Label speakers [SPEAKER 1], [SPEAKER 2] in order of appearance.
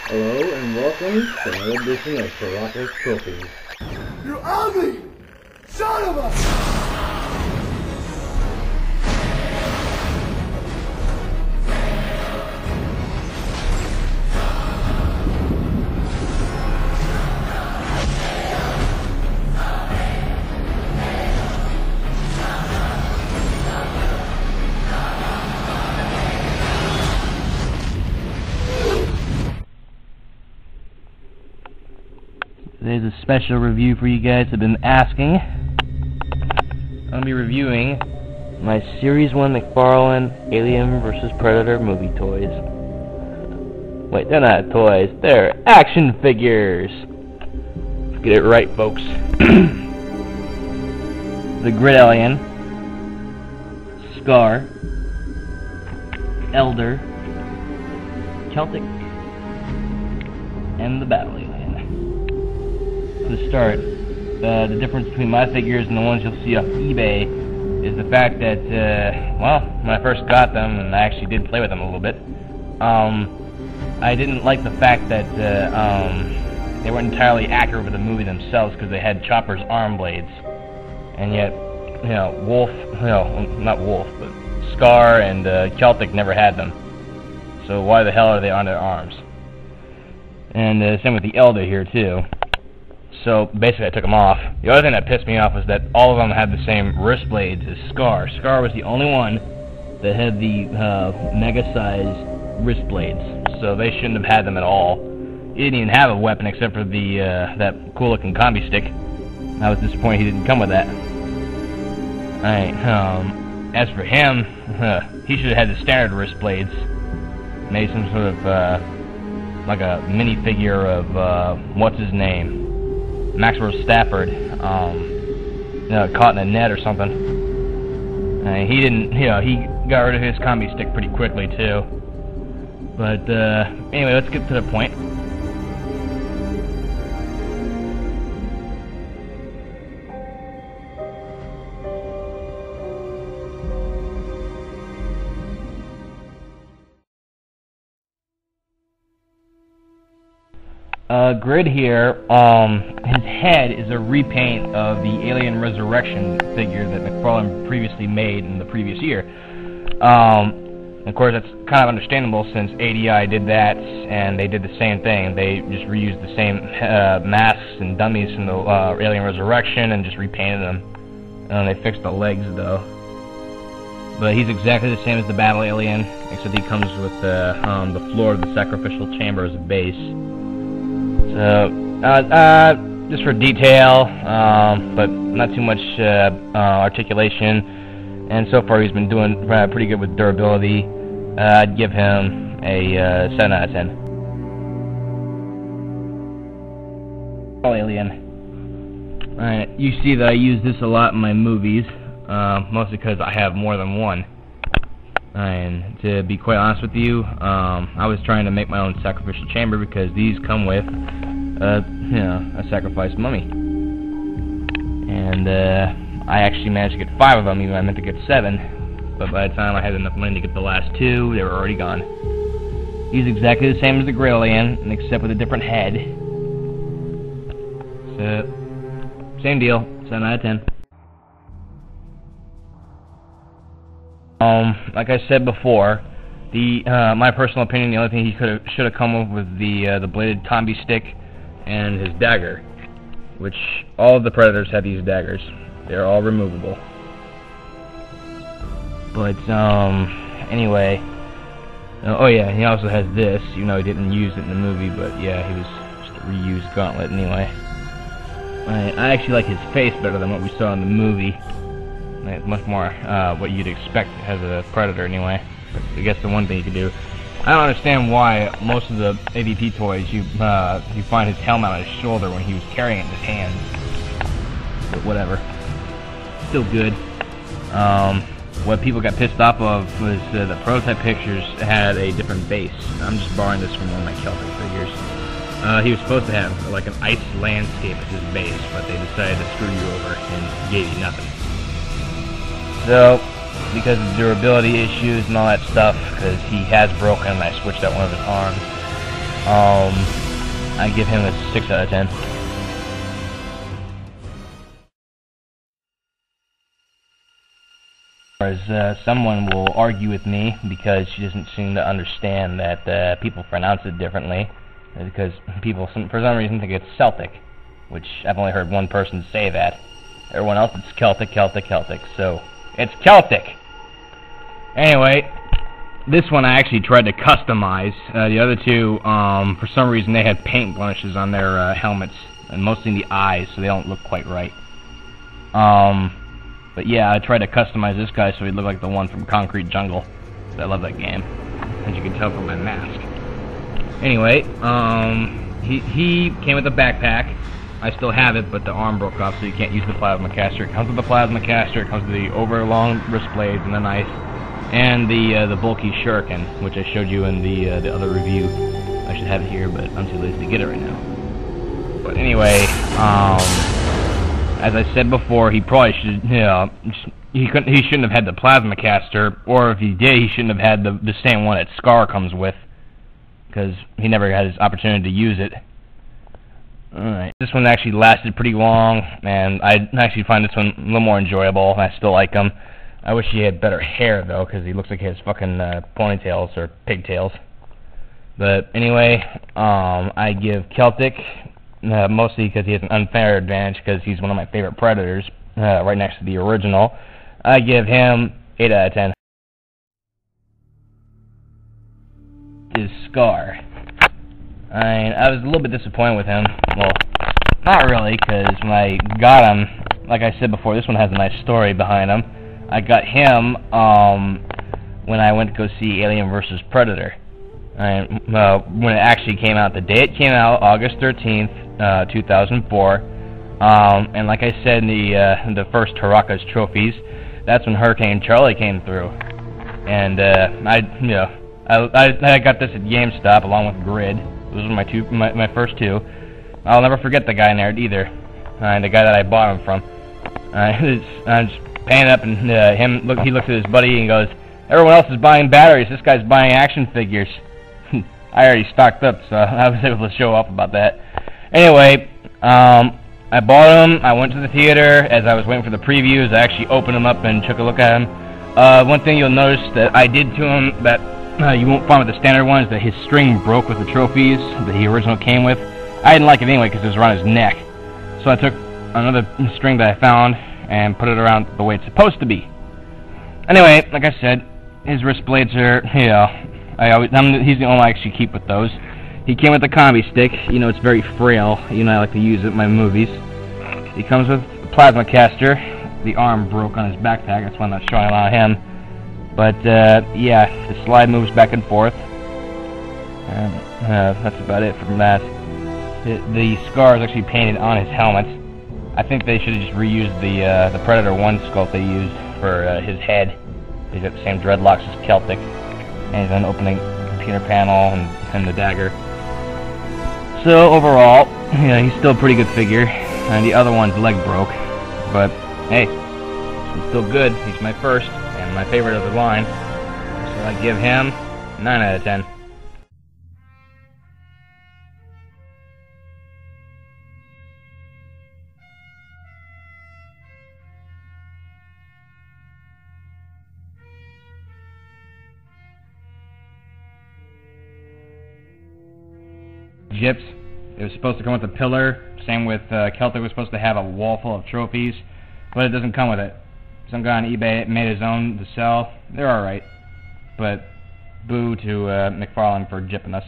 [SPEAKER 1] Hello and welcome to another edition of Sherlock's Trophies.
[SPEAKER 2] You ugly son of a...
[SPEAKER 3] Today's a special review for you guys that have been asking. I'm going to be reviewing my Series 1 Mcfarlane Alien vs. Predator movie toys. Wait, they're not toys, they're action figures! Let's get it right, folks. The Grid Alien, Scar, Elder, Celtic, and the Battle Alien. To start, the difference between my figures and the ones you'll see off eBay is the fact that, well, when I first got them, and I actually did play with them a little bit, I didn't like the fact that they weren't entirely accurate with the movie themselves because they had Chopper's arm blades, and yet, you know, not Wolf, but Scar and Celtic never had them. So why the hell are they on their arms? And same with the Elder here too. So basically I took them off. The other thing that pissed me off was that all of them had the same wrist blades as Scar. Scar was the only one that had the mega-sized wrist blades, so they shouldn't have had them at all. He didn't even have a weapon except for the that cool-looking combi stick. I was disappointed he didn't come with that. Alright, as for him, he should have had the standard wrist blades. Made some sort of, like a mini-figure of, what's his name? Maxwell Stafford, you know, caught in a net or something. He didn't, you know, he got rid of his combi stick pretty quickly too. But anyway, let's get to the point. Grid here, his head is a repaint of the Alien Resurrection figure that Mcfarlane previously made in the previous year. Of course, that's kind of understandable since ADI did that, and they did the same thing. They just reused the same masks and dummies from the Alien Resurrection and just repainted them. And they fixed the legs, though. But he's exactly the same as the Battle Alien, except he comes with the floor of the sacrificial chamber as a base. So, just for detail, but not too much articulation, and so far he's been doing pretty good with durability. I'd give him a 7 out of 10. Alien. Alright, you see that I use this a lot in my movies, mostly because I have more than one. And to be quite honest with you, I was trying to make my own sacrificial chamber because these come with, you know, a sacrificed mummy. And I actually managed to get 5 of them, even though I meant to get 7. But by the time I had enough money to get the last 2, they were already gone. He's exactly the same as the Grid Alien, except with a different head. So, same deal, 7 out of 10. Like I said before, my personal opinion, the only thing he should have come up with the bladed combi stick and his dagger, which all of the Predators have these daggers. They're all removable. But anyway, oh yeah, he also has this. You know, he didn't use it in the movie, but yeah, he was just a reused gauntlet anyway. I actually like his face better than what we saw in the movie. It's much more what you'd expect as a Predator anyway. But I guess the one thing you could do. I don't understand why most of the AVP toys you find his helmet on his shoulder when he was carrying it in his hands. But whatever. Still good. What people got pissed off of was the prototype pictures had a different base. I'm just borrowing this from one of my Celtic figures. He was supposed to have like an ice landscape as his base, but they decided to screw you over and gave you nothing. So, because of durability issues and all that stuff, because he has broken and I switched out one of his arms. I give him a 6 out of 10. As someone will argue with me because she doesn't seem to understand that people pronounce it differently, because people for some reason think it's Celtic, which I've only heard one person say that. Everyone else it's Celtic, Celtic, Celtic, so it's Celtic! Anyway, this one I actually tried to customize. The other two, for some reason they had paint blemishes on their helmets, and mostly in the eyes, so they don't look quite right. But yeah, I tried to customize this guy so he'd look like the one from Concrete Jungle. I love that game, as you can tell from my mask. Anyway, he came with a backpack. I still have it, but the arm broke off, so you can't use the plasma caster. It comes with the plasma caster, it comes with the overlong wrist blades and the knife, and the bulky shuriken, which I showed you in the other review. I should have it here, but I'm too lazy to get it right now. But anyway, as I said before, he probably should, he shouldn't have had the plasma caster, or if he did, he shouldn't have had the same one that Scar comes with, because he never had his opportunity to use it. Alright, this one actually lasted pretty long, and I actually find this one a little more enjoyable, and I still like him. I wish he had better hair, though, because he looks like he has fucking ponytails, or pigtails. But anyway, I give Celtic, mostly because he has an unfair advantage, because he's one of my favorite Predators, right next to the original. I give him 8 out of 10. Is Scar. I was a little bit disappointed with him. Well, not really, because when I got him, like I said before, this one has a nice story behind him. I got him when I went to go see Alien vs. Predator. When it actually came out, the day it came out, August 13th, 2004. And like I said in the first Taraka's trophies, that's when Hurricane Charlie came through. And I got this at GameStop along with Grid. Those were my first two. I'll never forget the guy in there either. The guy that I bought him from. I'm just paying up, and he looks at his buddy and goes, "Everyone else is buying batteries. This guy's buying action figures." I already stocked up, so I was able to show off about that. Anyway, I bought him. I went to the theater. As I was waiting for the previews, I actually opened him up and took a look at him. One thing you'll notice that I did to him that you won't find with the standard one is that his string broke with the trophies that the original came with. I didn't like it anyway because it was around his neck. So I took another string that I found and put it around the way it's supposed to be. Anyway, like I said, his wrist blades are, he's the only one I actually keep with those. He came with the combi stick. It's very frail. I like to use it in my movies. He comes with a plasma caster. The arm broke on his backpack. That's why I'm not showing a lot of him. But, yeah, the slide moves back and forth. And that's about it from that. The scar is actually painted on his helmet. I think they should have just reused the Predator 1 sculpt they used for his head. He's got the same dreadlocks as Celtic. And he's an opening computer panel and the dagger. So, overall, he's still a pretty good figure. And the other one's leg broke. But, hey, he's still good. He's my first. And my favorite of the line, so I give him 9 out of 10. Gyps, it was supposed to come with a pillar, same with Celtic was supposed to have a wall full of trophies, but it doesn't come with it. Some guy on eBay made his own to sell. They're alright. But boo to Mcfarlane for gypping us.